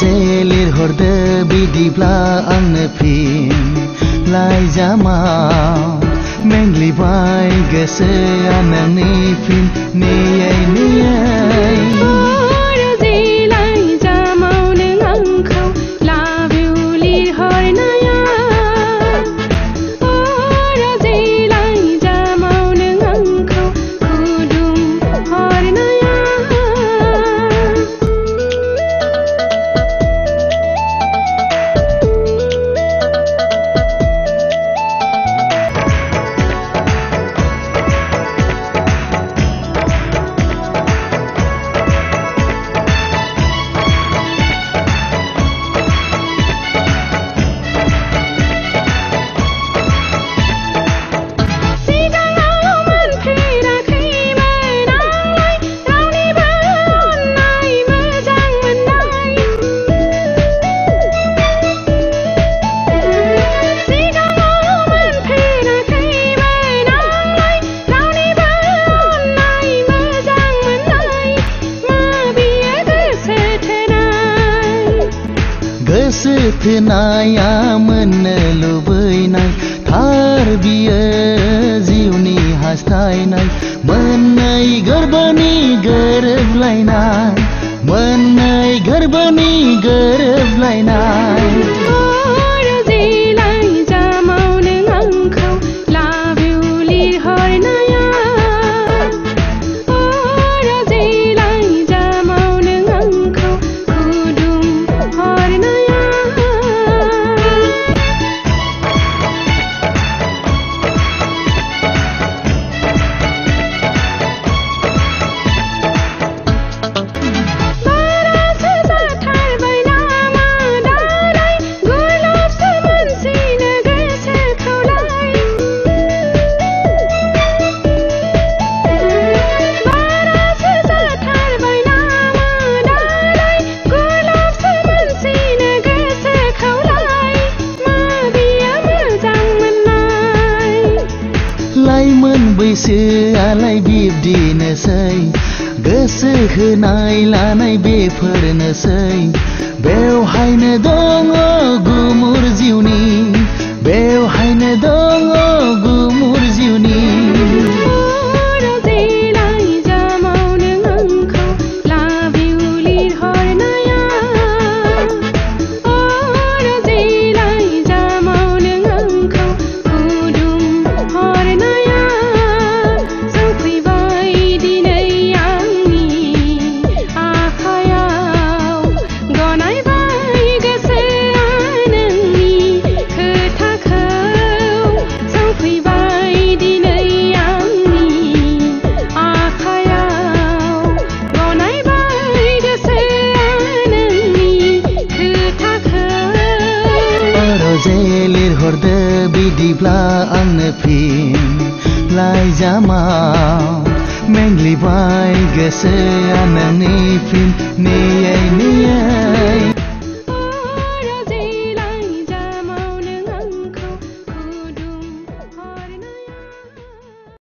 Jelir horde bidibla angna pin lai jama mengli bai gese anani pin niyai niyai Setenaya menelubainan thar biya jiuni hastainai menai garbani garblainan menai garbani garblainan बैसो आलाय बिब्दिनोसै गोसो होनाय लानाय बेफोरनोसै बेवहायनो दङ गुमुर जिउनि बेवहायनो दङ गुमुर जिउनि Jelir horde bidibla angna pin lai jama mengli bai gese anani pin niyai niyai